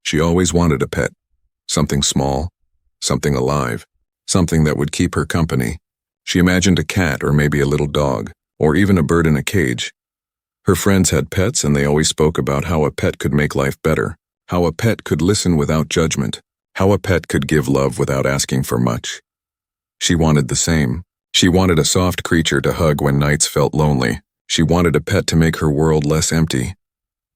She always wanted a pet. Something small, something alive, something that would keep her company. She imagined a cat or maybe a little dog, or even a bird in a cage. Her friends had pets and they always spoke about how a pet could make life better, how a pet could listen without judgment, how a pet could give love without asking for much. She wanted the same. She wanted a soft creature to hug when nights felt lonely. She wanted a pet to make her world less empty.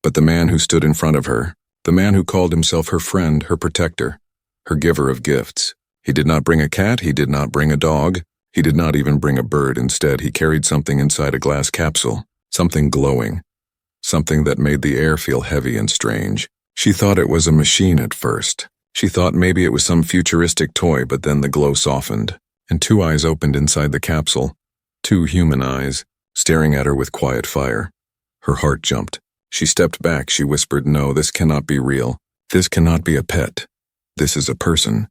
But the man who stood in front of her, the man who called himself her friend, her protector, her giver of gifts, he did not bring a cat, he did not bring a dog, he did not even bring a bird. Instead, he carried something inside a glass capsule, something glowing, something that made the air feel heavy and strange. She thought it was a machine at first. She thought maybe it was some futuristic toy, but then the glow softened, and two eyes opened inside the capsule, two human eyes, staring at her with quiet fire. Her heart jumped. She stepped back. She whispered, "No, this cannot be real. This cannot be a pet. This is a person."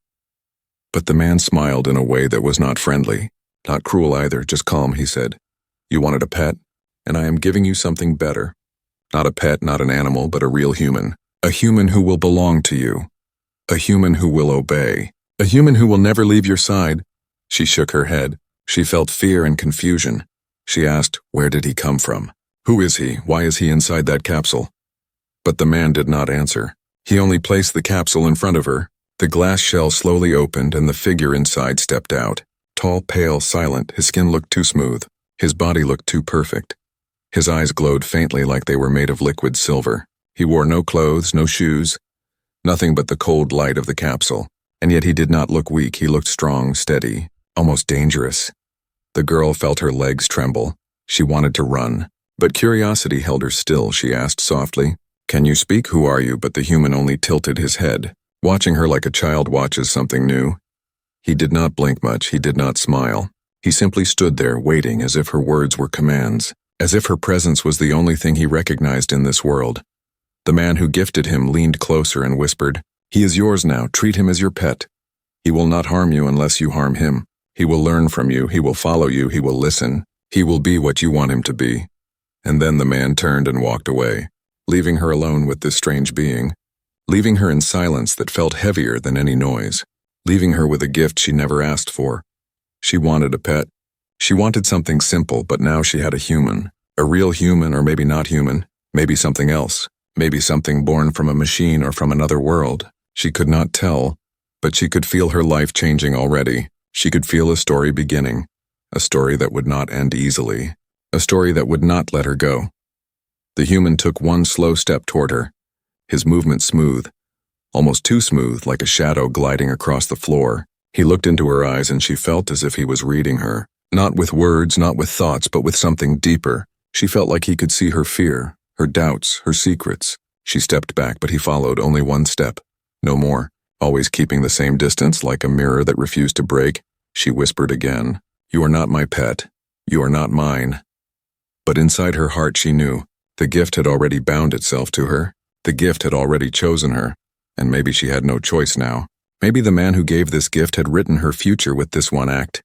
But the man smiled in a way that was not friendly, not cruel either, just calm. He said, "You wanted a pet, and I am giving you something better. Not a pet, not an animal, but a real human. A human who will belong to you. A human who will obey. A human who will never leave your side." She shook her head. She felt fear and confusion. She asked, where did he come from? Who is he? Why is he inside that capsule? But the man did not answer. He only placed the capsule in front of her. The glass shell slowly opened and the figure inside stepped out. Tall, pale, silent, his skin looked too smooth. His body looked too perfect. His eyes glowed faintly like they were made of liquid silver. He wore no clothes, no shoes, nothing but the cold light of the capsule. And yet he did not look weak. He looked strong, steady, almost dangerous. The girl felt her legs tremble. She wanted to run, but curiosity held her still. She asked softly, "Can you speak? Who are you?" But the human only tilted his head, watching her like a child watches something new. He did not blink much. He did not smile. He simply stood there, waiting, as if her words were commands, as if her presence was the only thing he recognized in this world. The man who gifted him leaned closer and whispered, "He is yours now. Treat him as your pet. He will not harm you unless you harm him. He will learn from you. He will follow you. He will listen. He will be what you want him to be." And then the man turned and walked away, leaving her alone with this strange being, leaving her in silence that felt heavier than any noise, leaving her with a gift she never asked for. She wanted a pet. She wanted something simple, but now she had a human, a real human, or maybe not human, maybe something else, maybe something born from a machine or from another world. She could not tell, but she could feel her life changing already. She could feel a story beginning, a story that would not end easily, a story that would not let her go. The human took one slow step toward her, his movement smooth, almost too smooth, like a shadow gliding across the floor. He looked into her eyes and she felt as if he was reading her, not with words, not with thoughts, but with something deeper. She felt like he could see her fear, her doubts, her secrets. She stepped back, but he followed only one step, no more. Always keeping the same distance, like a mirror that refused to break. She whispered again, "You are not my pet. You are not mine." But inside her heart she knew, the gift had already bound itself to her. The gift had already chosen her, and maybe she had no choice now. Maybe the man who gave this gift had written her future with this one act.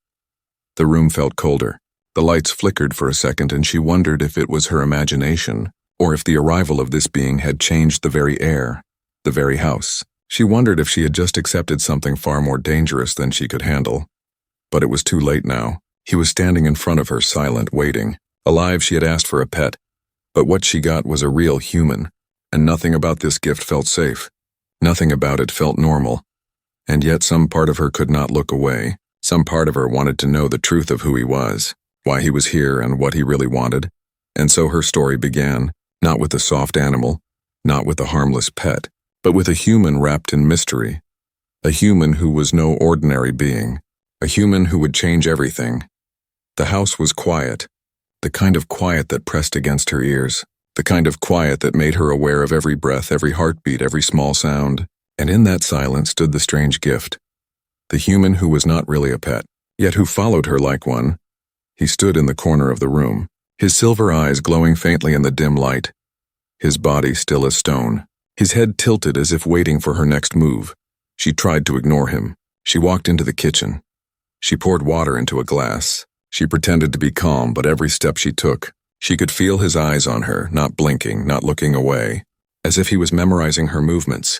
The room felt colder. The lights flickered for a second, and she wondered if it was her imagination, or if the arrival of this being had changed the very air, the very house. She wondered if she had just accepted something far more dangerous than she could handle. But it was too late now. He was standing in front of her, silent, waiting. Alive, she had asked for a pet, but what she got was a real human, and nothing about this gift felt safe. Nothing about it felt normal. And yet some part of her could not look away. Some part of her wanted to know the truth of who he was, why he was here, and what he really wanted. And so her story began, not with a soft animal, not with a harmless pet, but with a human wrapped in mystery. A human who was no ordinary being. A human who would change everything. The house was quiet, the kind of quiet that pressed against her ears, the kind of quiet that made her aware of every breath, every heartbeat, every small sound. And in that silence stood the strange gift. The human who was not really a pet, yet who followed her like one. He stood in the corner of the room, his silver eyes glowing faintly in the dim light, his body still as stone, his head tilted as if waiting for her next move. She tried to ignore him. She walked into the kitchen. She poured water into a glass. She pretended to be calm, but every step she took, she could feel his eyes on her, not blinking, not looking away, as if he was memorizing her movements.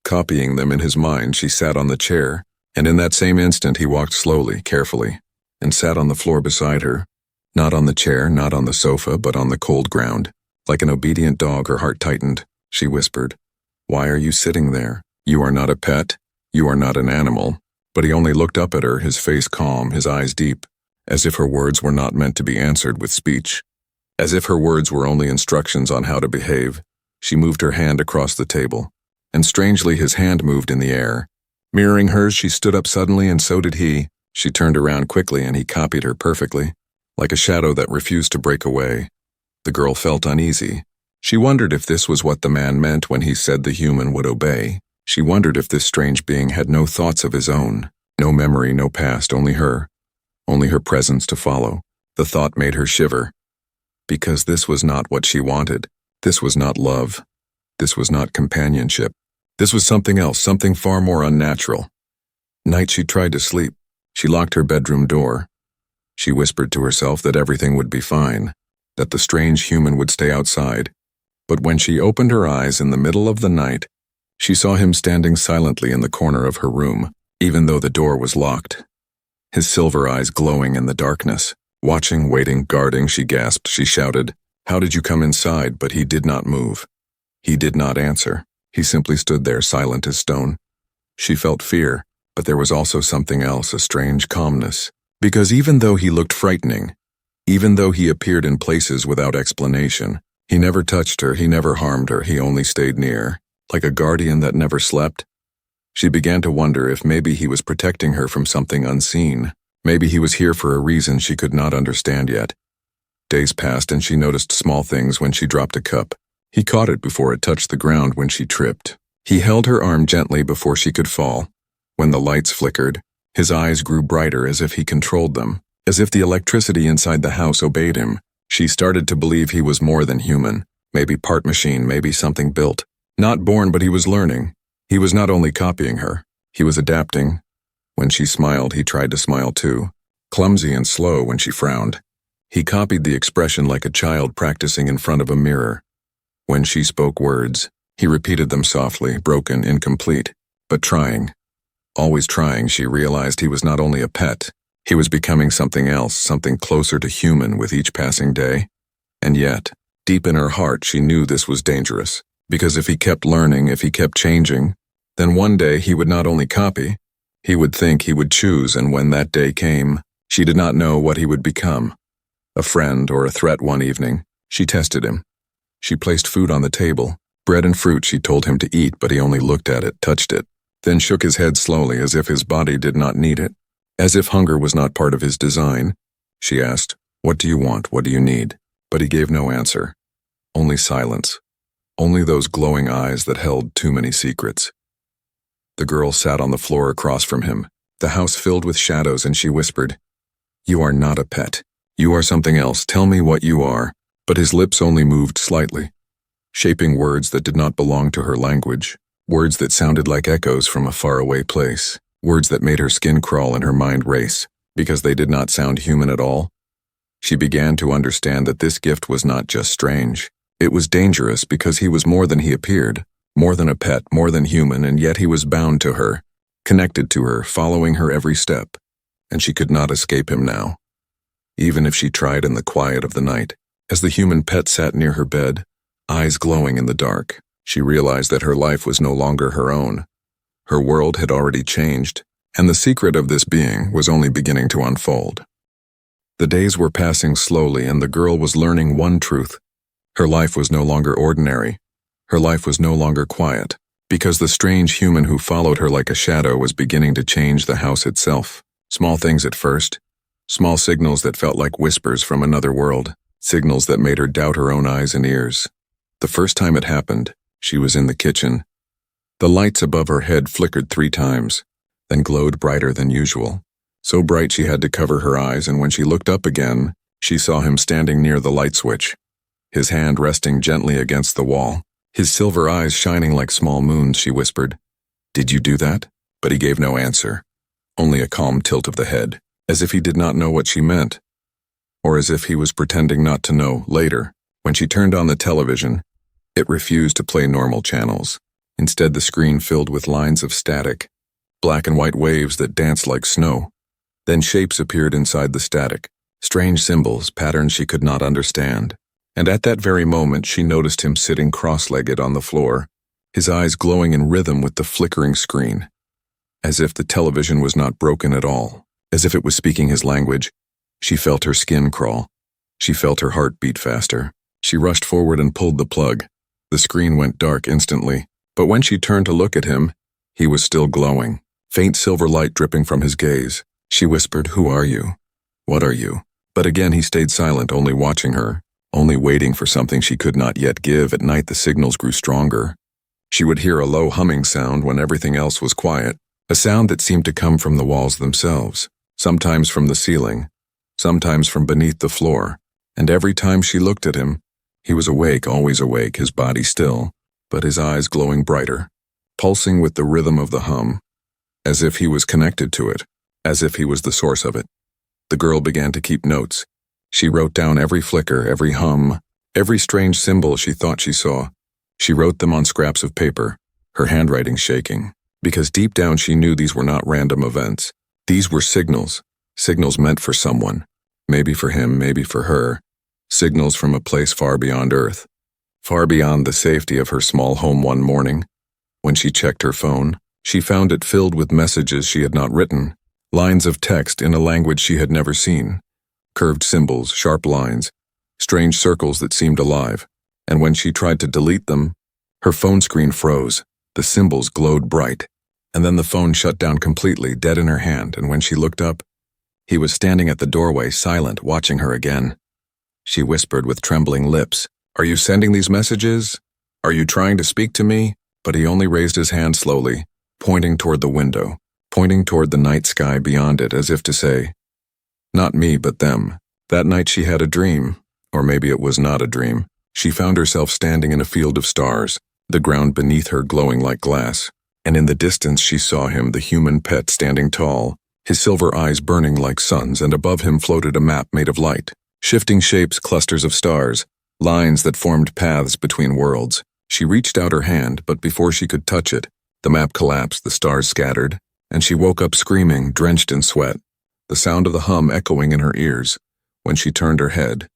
copying them in his mind, she sat on the chair, and in that same instant he walked slowly, carefully, and sat on the floor beside her. Not on the chair, not on the sofa, but on the cold ground. Like an obedient dog, her heart tightened. She whispered, "Why are you sitting there? You are not a pet. You are not an animal." But he only looked up at her, his face calm, his eyes deep, as if her words were not meant to be answered with speech. As if her words were only instructions on how to behave. She moved her hand across the table, and strangely his hand moved in the air. Mirroring hers, she stood up suddenly, and so did he. She turned around quickly, and he copied her perfectly, like a shadow that refused to break away. The girl felt uneasy. She wondered if this was what the man meant when he said the human would obey. She wondered if this strange being had no thoughts of his own, no memory, no past, only her presence to follow. The thought made her shiver. Because this was not what she wanted. This was not love. This was not companionship. This was something else, something far more unnatural. Night she tried to sleep. She locked her bedroom door. She whispered to herself that everything would be fine, that the strange human would stay outside. But when she opened her eyes in the middle of the night, she saw him standing silently in the corner of her room, even though the door was locked. His silver eyes glowing in the darkness. Watching, waiting, guarding, she gasped, she shouted, "How did you come inside?" But he did not move. He did not answer. He simply stood there, silent as stone. She felt fear, but there was also something else, a strange calmness. Because even though he looked frightening, even though he appeared in places without explanation, he never touched her, he never harmed her, he only stayed near, like a guardian that never slept. She began to wonder if maybe he was protecting her from something unseen. Maybe he was here for a reason she could not understand yet. Days passed and she noticed small things when she dropped a cup. He caught it before it touched the ground when she tripped. He held her arm gently before she could fall. When the lights flickered, his eyes grew brighter as if he controlled them, as if the electricity inside the house obeyed him. She started to believe he was more than human, maybe part machine, maybe something built. Not born, but he was learning. He was not only copying her, he was adapting. When she smiled, he tried to smile too, clumsy and slow when she frowned. He copied the expression like a child practicing in front of a mirror. When she spoke words, he repeated them softly, broken, incomplete, but trying. Always trying, she realized he was not only a pet, he was becoming something else, something closer to human with each passing day. And yet, deep in her heart, she knew this was dangerous, because if he kept learning, if he kept changing, then one day he would not only copy, he would think, he would choose, and when that day came, she did not know what he would become. A friend or a threat one evening, she tested him. She placed food on the table, bread and fruit she told him to eat, but he only looked at it, touched it, then shook his head slowly as if his body did not need it, as if hunger was not part of his design. She asked, "What do you want? What do you need?" But he gave no answer. Only silence. Only those glowing eyes that held too many secrets. The girl sat on the floor across from him, the house filled with shadows, and she whispered, "You are not a pet. You are something else. Tell me what you are." But his lips only moved slightly, shaping words that did not belong to her language, words that sounded like echoes from a faraway place, words that made her skin crawl and her mind race, because they did not sound human at all. She began to understand that this gift was not just strange. It was dangerous because he was more than he appeared. More than a pet, more than human, and yet he was bound to her, connected to her, following her every step, and she could not escape him now. Even if she tried in the quiet of the night, as the human pet sat near her bed, eyes glowing in the dark, she realized that her life was no longer her own. Her world had already changed, and the secret of this being was only beginning to unfold. The days were passing slowly, and the girl was learning one truth. Her life was no longer ordinary. Her life was no longer quiet, because the strange human who followed her like a shadow was beginning to change the house itself. Small things at first, small signals that felt like whispers from another world, signals that made her doubt her own eyes and ears. The first time it happened, she was in the kitchen. The lights above her head flickered 3 times, then glowed brighter than usual. So bright she had to cover her eyes, and when she looked up again, she saw him standing near the light switch, his hand resting gently against the wall. His silver eyes shining like small moons, she whispered, "Did you do that?" But he gave no answer, only a calm tilt of the head, as if he did not know what she meant, or as if he was pretending not to know. Later, when she turned on the television, it refused to play normal channels. Instead, the screen filled with lines of static, black and white waves that danced like snow. Then shapes appeared inside the static, strange symbols, patterns she could not understand. And at that very moment, she noticed him sitting cross-legged on the floor, his eyes glowing in rhythm with the flickering screen. As if the television was not broken at all, as if it was speaking his language. She felt her skin crawl. She felt her heart beat faster. She rushed forward and pulled the plug. The screen went dark instantly, but when she turned to look at him, he was still glowing, faint silver light dripping from his gaze. She whispered, "Who are you? What are you?" But again he stayed silent, only watching her, only waiting for something she could not yet give. At night the signals grew stronger. She would hear a low humming sound when everything else was quiet, a sound that seemed to come from the walls themselves, sometimes from the ceiling, sometimes from beneath the floor. And every time she looked at him, he was awake, always awake, his body still, but his eyes glowing brighter, pulsing with the rhythm of the hum, as if he was connected to it, as if he was the source of it. The girl began to keep notes. She wrote down every flicker, every hum, every strange symbol she thought she saw. She wrote them on scraps of paper, her handwriting shaking, because deep down she knew these were not random events. These were signals, signals meant for someone, maybe for him, maybe for her, signals from a place far beyond Earth, far beyond the safety of her small home. One morning, when she checked her phone, she found it filled with messages she had not written, lines of text in a language she had never seen, curved symbols, sharp lines, strange circles that seemed alive. And when she tried to delete them, her phone screen froze, the symbols glowed bright, and then the phone shut down completely, dead in her hand. And when she looked up, he was standing at the doorway, silent, watching her again. She whispered with trembling lips, "Are you sending these messages? Are you trying to speak to me?" But he only raised his hand slowly, pointing toward the window, pointing toward the night sky beyond it, as if to say, "Not me, but them." That night she had a dream, or maybe it was not a dream. She found herself standing in a field of stars, the ground beneath her glowing like glass, and in the distance she saw him, the human pet, standing tall, his silver eyes burning like suns, and above him floated a map made of light, shifting shapes, clusters of stars, lines that formed paths between worlds. She reached out her hand, but before she could touch it, the map collapsed, the stars scattered, and she woke up screaming, drenched in sweat, the sound of the hum echoing in her ears. When she turned her head,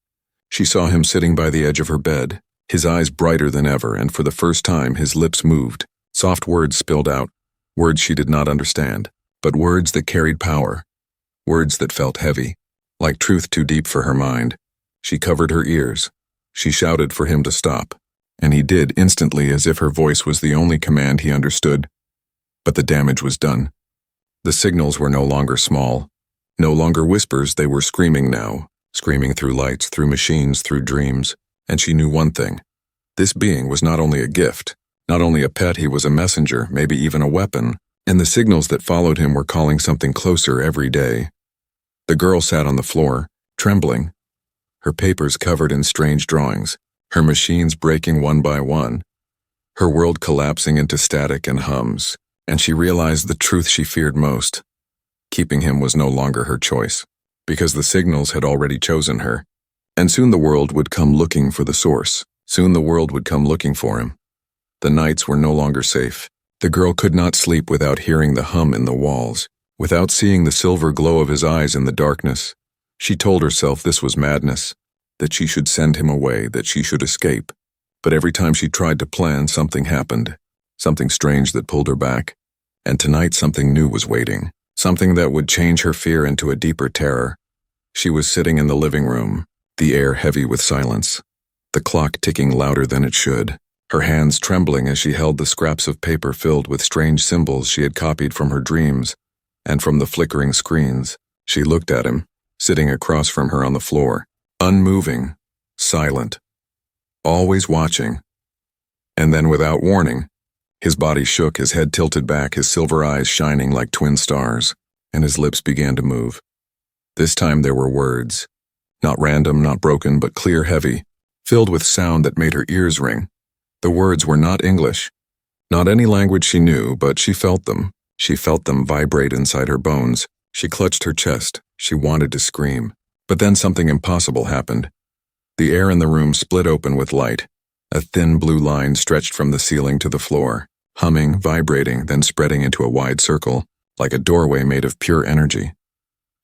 she saw him sitting by the edge of her bed, his eyes brighter than ever, and for the first time his lips moved. Soft words spilled out, words she did not understand, but words that carried power, words that felt heavy, like truth too deep for her mind. She covered her ears. She shouted for him to stop, and he did instantly, as if her voice was the only command he understood. But the damage was done. The signals were no longer small, no longer whispers. They were screaming now, screaming through lights, through machines, through dreams. And she knew one thing. This being was not only a gift, not only a pet, he was a messenger, maybe even a weapon, and the signals that followed him were calling something closer every day. The girl sat on the floor, trembling, her papers covered in strange drawings, her machines breaking one by one, her world collapsing into static and hums, and she realized the truth she feared most. Keeping him was no longer her choice, because the signals had already chosen her. And soon the world would come looking for the source. Soon the world would come looking for him. The nights were no longer safe. The girl could not sleep without hearing the hum in the walls, without seeing the silver glow of his eyes in the darkness. She told herself this was madness, that she should send him away, that she should escape. But every time she tried to plan, something happened, something strange that pulled her back. And tonight something new was waiting, something that would change her fear into a deeper terror. She was sitting in the living room, the air heavy with silence, the clock ticking louder than it should, her hands trembling as she held the scraps of paper filled with strange symbols she had copied from her dreams and from the flickering screens. She looked at him, sitting across from her on the floor, unmoving, silent, always watching. And then, without warning, his body shook, his head tilted back, his silver eyes shining like twin stars, and his lips began to move. This time there were words. Not random, not broken, but clear, heavy, filled with sound that made her ears ring. The words were not English, not any language she knew, but she felt them. She felt them vibrate inside her bones. She clutched her chest. She wanted to scream. But then something impossible happened. The air in the room split open with light. A thin blue line stretched from the ceiling to the floor. humming, vibrating, then spreading into a wide circle, like a doorway made of pure energy.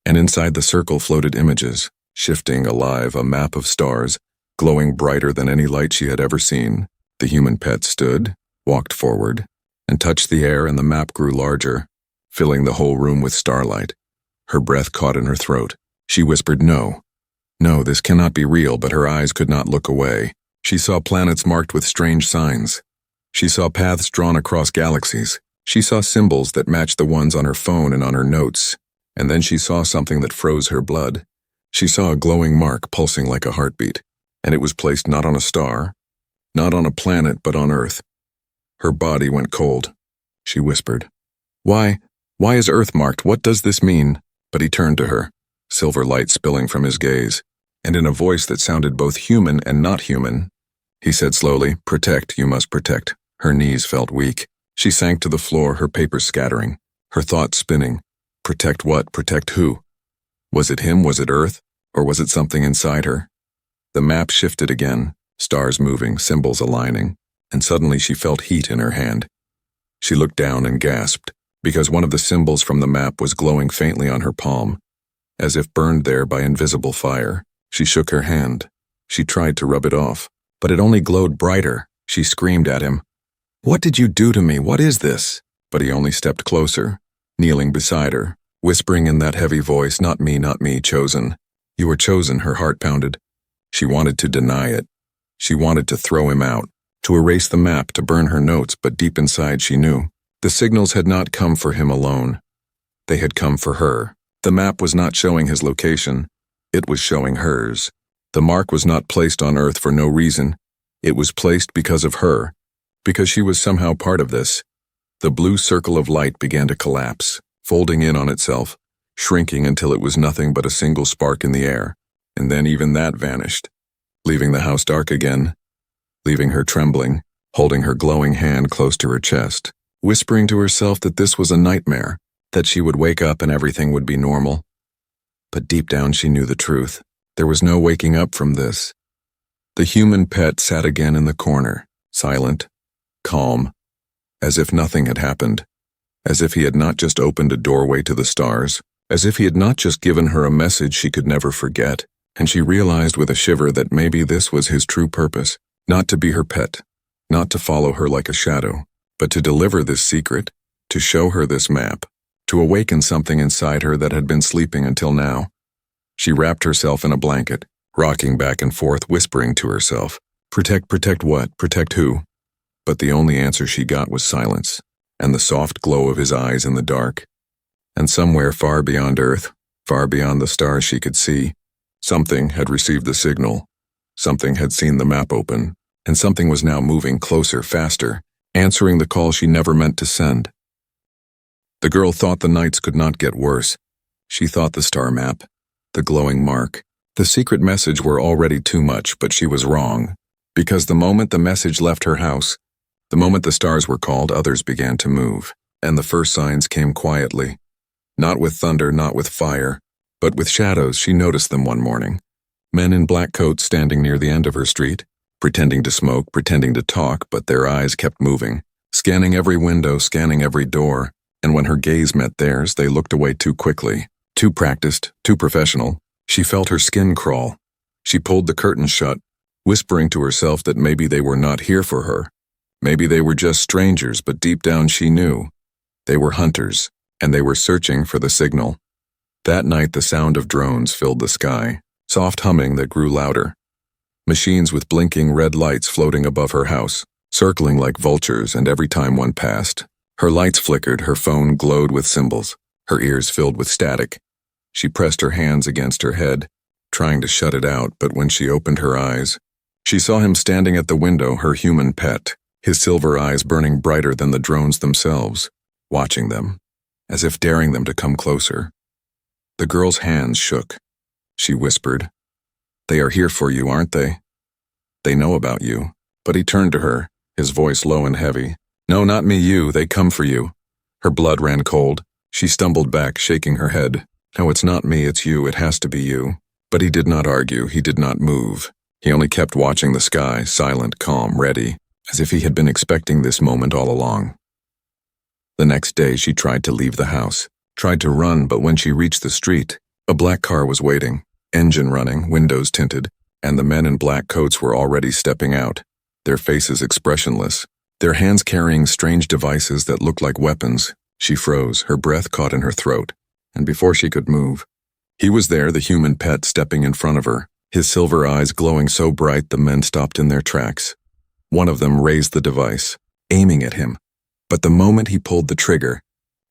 And inside the circle floated images, shifting, alive, a map of stars, glowing brighter than any light she had ever seen. The human pet stood, walked forward, and touched the air, and the map grew larger, filling the whole room with starlight. Her breath caught in her throat. She whispered, "No. No, this cannot be real," but her eyes could not look away. She saw planets marked with strange signs. She saw paths drawn across galaxies. She saw symbols that matched the ones on her phone and on her notes. And then she saw something that froze her blood. She saw a glowing mark pulsing like a heartbeat, and it was placed not on a star, not on a planet, but on Earth. Her body went cold. She whispered, Why is Earth marked? What does this mean?" But he turned to her, silver light spilling from his gaze, and in a voice that sounded both human and not human, he said slowly, "Protect, you must protect." Her knees felt weak. She sank to the floor, her papers scattering, her thoughts spinning. Protect what? Protect who? Was it him? Was it Earth? Or was it something inside her? The map shifted again, stars moving, symbols aligning, and suddenly she felt heat in her hand. She looked down and gasped, because one of the symbols from the map was glowing faintly on her palm, as if burned there by invisible fire. She shook her hand. She tried to rub it off, but it only glowed brighter. She screamed at him, "What did you do to me? What is this?" But he only stepped closer, kneeling beside her, whispering in that heavy voice, not me, chosen. You were chosen," her heart pounded. She wanted to deny it. She wanted to throw him out, to erase the map, to burn her notes, but deep inside she knew. The signals had not come for him alone. They had come for her. The map was not showing his location. It was showing hers. The mark was not placed on Earth for no reason. It was placed because of her, because she was somehow part of this. The blue circle of light began to collapse, folding in on itself, shrinking until it was nothing but a single spark in the air, and then even that vanished, leaving the house dark again, leaving her trembling, holding her glowing hand close to her chest, whispering to herself that this was a nightmare, that she would wake up and everything would be normal. But deep down she knew the truth. There was no waking up from this. The human pet sat again in the corner, silent, calm, as if nothing had happened, as if he had not just opened a doorway to the stars, as if he had not just given her a message she could never forget, and she realized with a shiver that maybe this was his true purpose, not to be her pet, not to follow her like a shadow, but to deliver this secret, to show her this map, to awaken something inside her that had been sleeping until now. She wrapped herself in a blanket, rocking back and forth, whispering to herself, protect what? Protect who?" But the only answer she got was silence, and the soft glow of his eyes in the dark. And somewhere far beyond Earth, far beyond the stars she could see, something had received the signal. Something had seen the map open, and something was now moving closer, faster, answering the call she never meant to send. The girl thought the nights could not get worse. She thought the star map, the glowing mark, the secret message were already too much, but she was wrong. Because the moment the message left her house, the moment the stars were called, others began to move, and the first signs came quietly. Not with thunder, not with fire, but with shadows. She noticed them one morning. Men in black coats standing near the end of her street, pretending to smoke, pretending to talk, but their eyes kept moving, scanning every window, scanning every door, and when her gaze met theirs, they looked away too quickly, too practiced, too professional. She felt her skin crawl. She pulled the curtains shut, whispering to herself that maybe they were not here for her. Maybe they were just strangers, but deep down she knew. They were hunters, and they were searching for the signal. That night the sound of drones filled the sky, soft humming that grew louder. Machines with blinking red lights floating above her house, circling like vultures, and every time one passed, her lights flickered, her phone glowed with symbols, her ears filled with static. She pressed her hands against her head, trying to shut it out, but when she opened her eyes, she saw him standing at the window, her human pet, his silver eyes burning brighter than the drones themselves, watching them, as if daring them to come closer. The girl's hands shook. She whispered, "They are here for you, aren't they? They know about you." But he turned to her, his voice low and heavy. "No, not me, you. They come for you." Her blood ran cold. She stumbled back, shaking her head. "No, it's not me, it's you. It has to be you." But he did not argue. He did not move. He only kept watching the sky, silent, calm, ready, as if he had been expecting this moment all along. The next day she tried to leave the house, tried to run, but when she reached the street, a black car was waiting, engine running, windows tinted, and the men in black coats were already stepping out, their faces expressionless, their hands carrying strange devices that looked like weapons. She froze, her breath caught in her throat, and before she could move, he was there, the human pet stepping in front of her, his silver eyes glowing so bright the men stopped in their tracks. One of them raised the device, aiming at him, but the moment he pulled the trigger,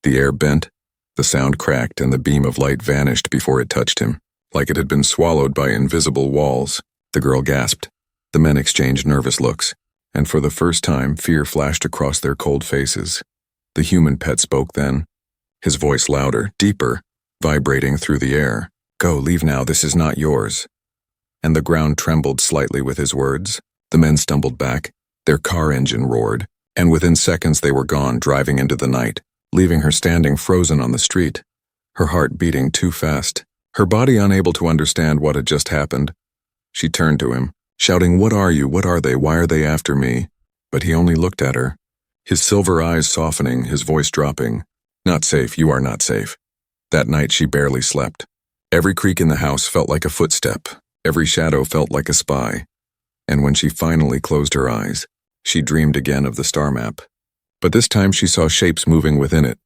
the air bent, the sound cracked, and the beam of light vanished before it touched him, like it had been swallowed by invisible walls. The girl gasped. The men exchanged nervous looks, and for the first time fear flashed across their cold faces. The human pet spoke then, his voice louder, deeper, vibrating through the air. "Go, leave now, this is not yours." And the ground trembled slightly with his words. The men stumbled back, their car engine roared, and within seconds they were gone, driving into the night, leaving her standing frozen on the street, her heart beating too fast, her body unable to understand what had just happened. She turned to him, shouting, "What are you? What are they? Why are they after me?" But he only looked at her, his silver eyes softening, his voice dropping. "Not safe, you are not safe." That night she barely slept. Every creak in the house felt like a footstep, every shadow felt like a spy. And when she finally closed her eyes, she dreamed again of the star map. But this time she saw shapes moving within it,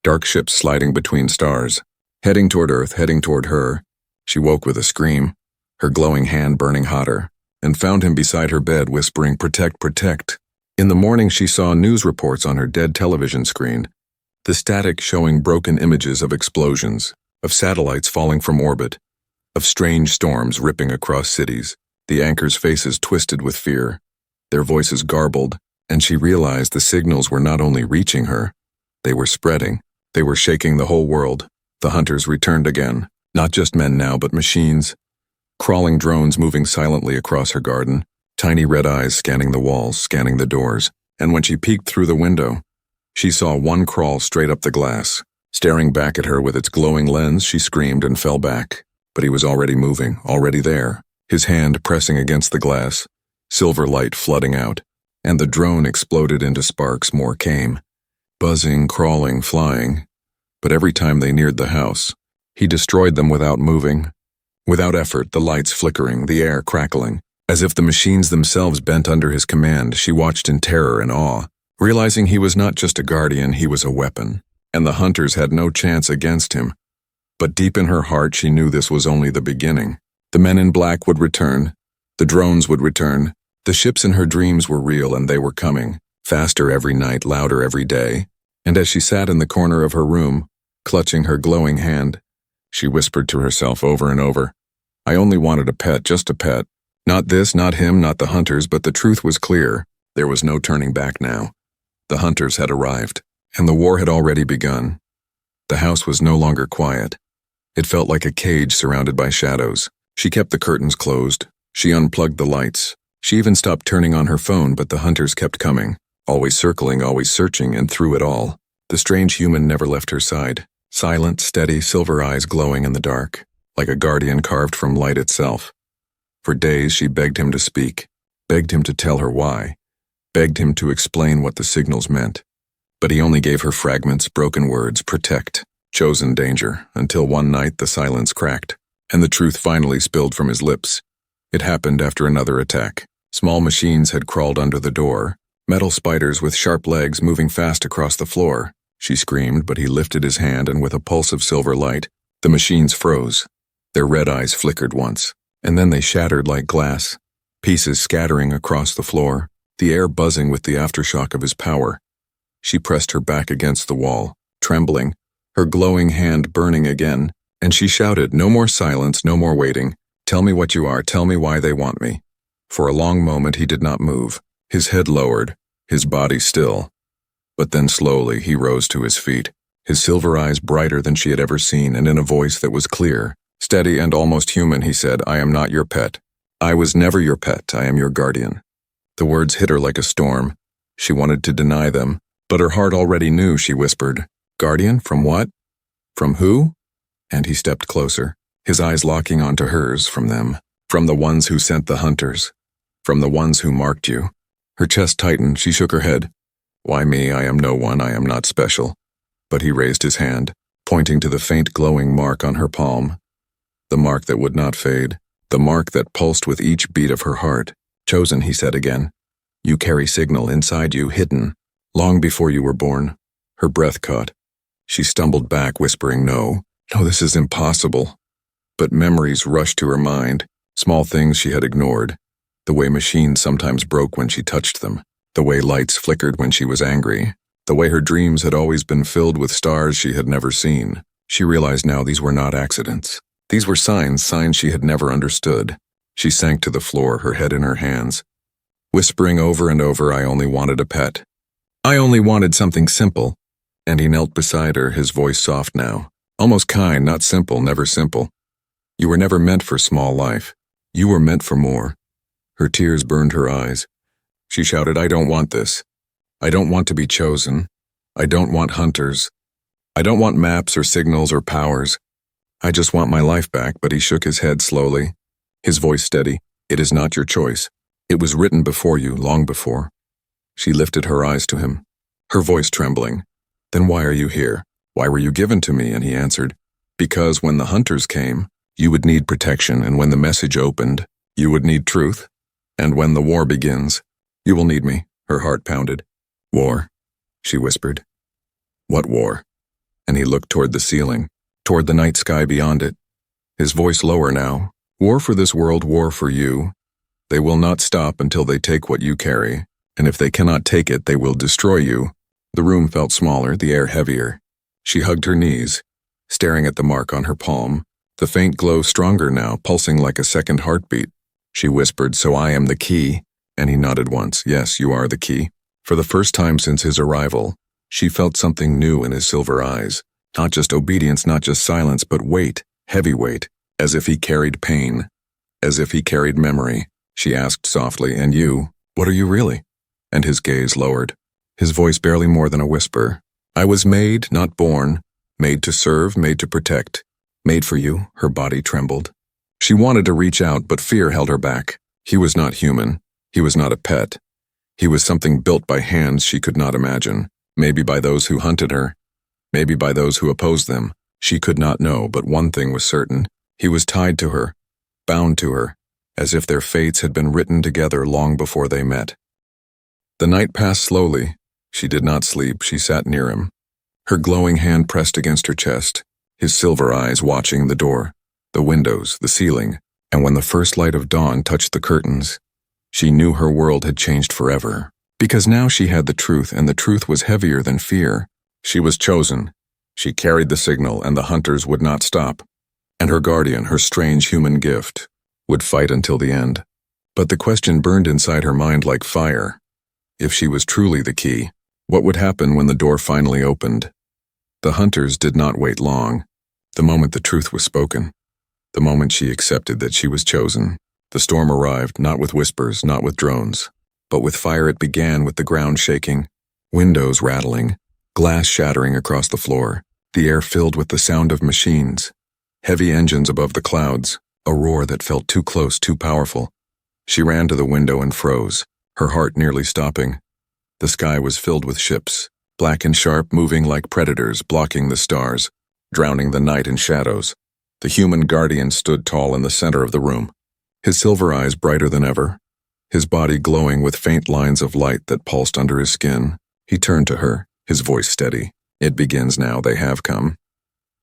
dark ships sliding between stars, heading toward Earth, heading toward her. She woke with a scream, her glowing hand burning hotter, and found him beside her bed whispering, "Protect, protect." In the morning she saw news reports on her dead television screen, the static showing broken images of explosions, of satellites falling from orbit, of strange storms ripping across cities, the anchors' faces twisted with fear, their voices garbled, and she realized the signals were not only reaching her, they were spreading, they were shaking the whole world. The hunters returned again, not just men now but machines, crawling drones moving silently across her garden, tiny red eyes scanning the walls, scanning the doors, and when she peeked through the window, she saw one crawl straight up the glass. Staring back at her with its glowing lens, she screamed and fell back. But he was already moving, already there, his hand pressing against the glass, silver light flooding out, and the drone exploded into sparks. More came, buzzing, crawling, flying. But every time they neared the house, he destroyed them without moving, without effort, the lights flickering, the air crackling. As if the machines themselves bent under his command, she watched in terror and awe, realizing he was not just a guardian, he was a weapon, and the hunters had no chance against him. But deep in her heart she knew this was only the beginning. The men in black would return, the drones would return, the ships in her dreams were real and they were coming, faster every night, louder every day. And as she sat in the corner of her room, clutching her glowing hand, she whispered to herself over and over, "I only wanted a pet, just a pet. Not this, not him, not the hunters," but the truth was clear. There was no turning back now. The hunters had arrived, and the war had already begun. The house was no longer quiet. It felt like a cage surrounded by shadows. She kept the curtains closed. She unplugged the lights. She even stopped turning on her phone, but the hunters kept coming, always circling, always searching, and through it all, the strange human never left her side, silent, steady, silver eyes glowing in the dark, like a guardian carved from light itself. For days she begged him to speak, begged him to tell her why, begged him to explain what the signals meant. But he only gave her fragments, broken words, protect, chosen danger, until one night the silence cracked, and the truth finally spilled from his lips. It happened after another attack. Small machines had crawled under the door, metal spiders with sharp legs moving fast across the floor. She screamed, but he lifted his hand, and with a pulse of silver light, the machines froze. Their red eyes flickered once, and then they shattered like glass, pieces scattering across the floor, the air buzzing with the aftershock of his power. She pressed her back against the wall, trembling, her glowing hand burning again, and she shouted, "No more silence, no more waiting. Tell me what you are, tell me why they want me." For a long moment he did not move, his head lowered, his body still. But then slowly he rose to his feet, his silver eyes brighter than she had ever seen, and in a voice that was clear, steady, and almost human, he said, "I am not your pet. I was never your pet, I am your guardian." The words hit her like a storm. She wanted to deny them, but her heart already knew. She whispered, "Guardian? From what? From who?" And he stepped closer, his eyes locking onto hers. "From them. From the ones who sent the hunters. From the ones who marked you." Her chest tightened, she shook her head. Why me? I am no one, I am not special. But he raised his hand, pointing to the faint glowing mark on her palm. The mark that would not fade, the mark that pulsed with each beat of her heart. Chosen, he said again. You carry signal inside you, hidden, long before you were born. Her breath caught. She stumbled back, whispering, no, this is impossible. But memories rushed to her mind, small things she had ignored. The way machines sometimes broke when she touched them, the way lights flickered when she was angry, the way her dreams had always been filled with stars she had never seen. She realized now these were not accidents. These were signs she had never understood. She sank to the floor, her head in her hands, whispering over and over, I only wanted a pet. I only wanted something simple. And he knelt beside her, his voice soft now, almost kind, not simple, never simple. You were never meant for small life. You were meant for more. Her tears burned her eyes. She shouted, I don't want this. I don't want to be chosen. I don't want hunters. I don't want maps or signals or powers. I just want my life back. But he shook his head slowly, his voice steady. It is not your choice. It was written before you, long before. She lifted her eyes to him, her voice trembling. Then why are you here? Why were you given to me? And he answered, because when the hunters came, you would need protection, and when the message opened, you would need truth. And when the war begins, you will need me. Her heart pounded. War, she whispered. What war? And he looked toward the ceiling, toward the night sky beyond it. His voice lower now. War for this world, war for you. They will not stop until they take what you carry, and if they cannot take it, they will destroy you. The room felt smaller, the air heavier. She hugged her knees, staring at the mark on her palm, the faint glow stronger now, pulsing like a second heartbeat. She whispered, so I am the key, and he nodded once. Yes, you are the key. For the first time since his arrival, she felt something new in his silver eyes. Not just obedience, not just silence, but weight, heavy weight, as if he carried pain, as if he carried memory. She asked softly, and you, what are you really? And his gaze lowered, his voice barely more than a whisper. I was made, not born, made to serve, made to protect, made for you. Her body trembled. She wanted to reach out, but fear held her back. He was not human. He was not a pet. He was something built by hands she could not imagine, maybe by those who hunted her, maybe by those who opposed them. She could not know, but one thing was certain. He was tied to her, bound to her, as if their fates had been written together long before they met. The night passed slowly. She did not sleep. She sat near him, her glowing hand pressed against her chest, his silver eyes watching the door, the windows, the ceiling, and when the first light of dawn touched the curtains, she knew her world had changed forever. Because now she had the truth, and the truth was heavier than fear. She was chosen. She carried the signal, and the hunters would not stop. And her guardian, her strange human gift, would fight until the end. But the question burned inside her mind like fire. If she was truly the key, what would happen when the door finally opened? The hunters did not wait long. The moment the truth was spoken, the moment she accepted that she was chosen, the storm arrived, not with whispers, not with drones, but with fire. It began with the ground shaking, windows rattling, glass shattering across the floor, the air filled with the sound of machines, heavy engines above the clouds, a roar that felt too close, too powerful. She ran to the window and froze, her heart nearly stopping. The sky was filled with ships, black and sharp, moving like predators, blocking the stars, drowning the night in shadows. The human guardian stood tall in the center of the room, his silver eyes brighter than ever, his body glowing with faint lines of light that pulsed under his skin. He turned to her, his voice steady. It begins now, they have come.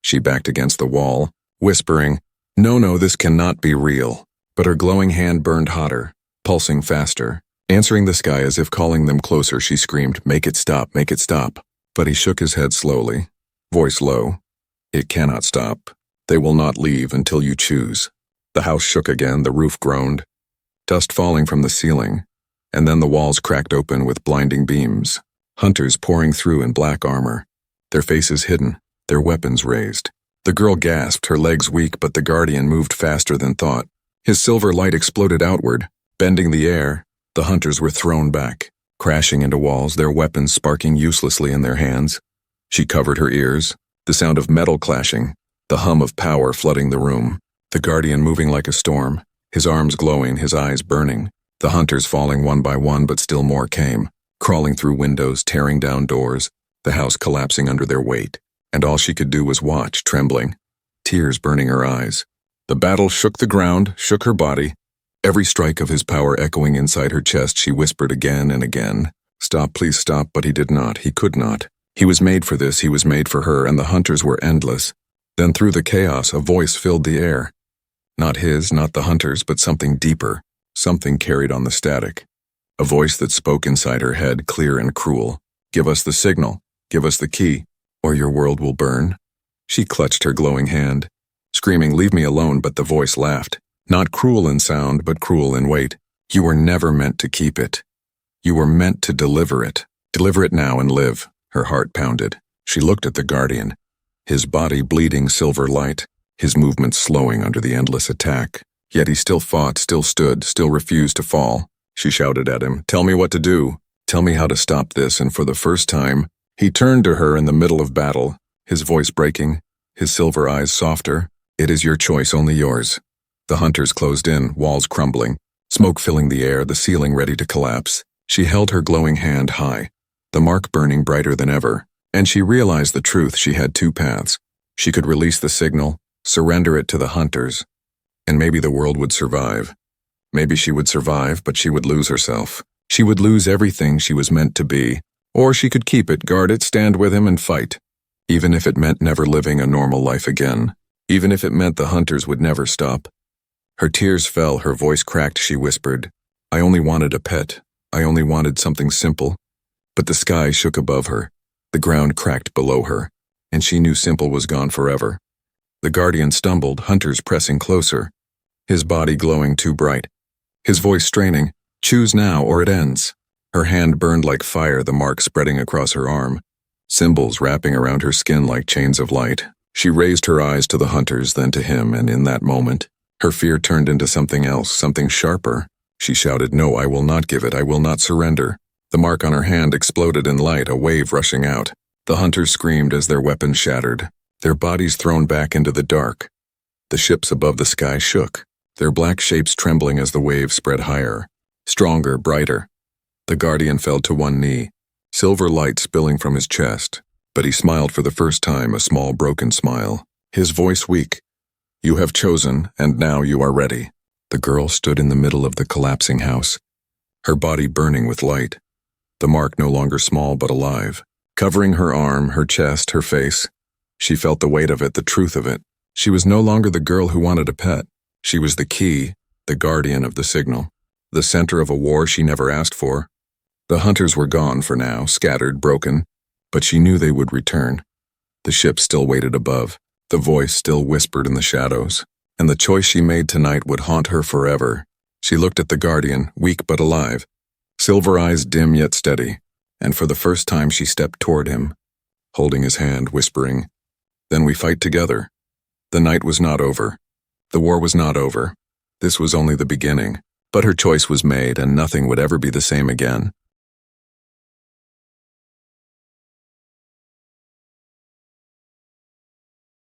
She backed against the wall, whispering, no, this cannot be real. But her glowing hand burned hotter, pulsing faster. Answering the sky as if calling them closer, she screamed, make it stop, make it stop. But he shook his head slowly, voice low. It cannot stop. They will not leave until you choose. The house shook again, the roof groaned, dust falling from the ceiling, and then the walls cracked open with blinding beams, hunters pouring through in black armor, their faces hidden, their weapons raised. The girl gasped, her legs weak, but the guardian moved faster than thought. His silver light exploded outward, bending the air. The hunters were thrown back, crashing into walls, their weapons sparking uselessly in their hands. She covered her ears, the sound of metal clashing, the hum of power flooding the room. The guardian moving like a storm, his arms glowing, his eyes burning. The hunters falling one by one, but still more came. crawling through windows, tearing down doors, the house collapsing under their weight, and all she could do was watch, trembling, tears burning her eyes. The battle shook the ground, shook her body. Every strike of his power echoing inside her chest, she whispered again and again, "Stop, please stop," but he did not, he could not. He was made for this, he was made for her, and the hunters were endless. Then through the chaos, a voice filled the air. Not his, not the hunters, but something deeper, something carried on the static. A voice that spoke inside her head, clear and cruel. "Give us the signal, give us the key, or your world will burn." She clutched her glowing hand, screaming, "Leave me alone," but the voice laughed. Not cruel in sound, but cruel in weight. "You were never meant to keep it. You were meant to deliver it. Deliver it now and live." Her heart pounded. She looked at the Guardian, his body bleeding silver light, his movements slowing under the endless attack. Yet he still fought, still stood, still refused to fall. She shouted at him, "Tell me what to do. Tell me how to stop this." And for the first time, he turned to her in the middle of battle, his voice breaking, his silver eyes softer. "It is your choice, only yours." The hunters closed in, walls crumbling, smoke filling the air, the ceiling ready to collapse. She held her glowing hand high, the mark burning brighter than ever, and she realized the truth. She had two paths. She could release the signal, surrender it to the hunters, and maybe the world would survive. Maybe she would survive, but she would lose herself. She would lose everything she was meant to be. Or she could keep it, guard it, stand with him and fight, even if it meant never living a normal life again, even if it meant the hunters would never stop. Her tears fell, her voice cracked. She whispered, "I only wanted a pet. I only wanted something simple." But the sky shook above her, the ground cracked below her, and she knew simple was gone forever. The Guardian stumbled, hunters pressing closer, his body glowing too bright, his voice straining, "Choose now or it ends." Her hand burned like fire, the mark spreading across her arm, symbols wrapping around her skin like chains of light. She raised her eyes to the hunters, then to him, and in that moment, her fear turned into something else, something sharper. She shouted, "No, I will not give it, I will not surrender." The mark on her hand exploded in light, a wave rushing out. The hunters screamed as their weapons shattered, their bodies thrown back into the dark. The ships above the sky shook, their black shapes trembling as the wave spread higher, stronger, brighter. The Guardian fell to one knee, silver light spilling from his chest, but he smiled for the first time, a small broken smile, his voice weak. "You have chosen, and now you are ready." The girl stood in the middle of the collapsing house, her body burning with light, the mark no longer small but alive, covering her arm, her chest, her face. She felt the weight of it, the truth of it. She was no longer the girl who wanted a pet. She was the key, the guardian of the signal, the center of a war she never asked for. The hunters were gone for now, scattered, broken, but she knew they would return. The ship still waited above, the voice still whispered in the shadows, and the choice she made tonight would haunt her forever. She looked at the Guardian, weak but alive, silver eyes dim yet steady, and for the first time she stepped toward him, holding his hand, whispering, "Then we fight together." The night was not over. The war was not over. This was only the beginning. But her choice was made, and nothing would ever be the same again.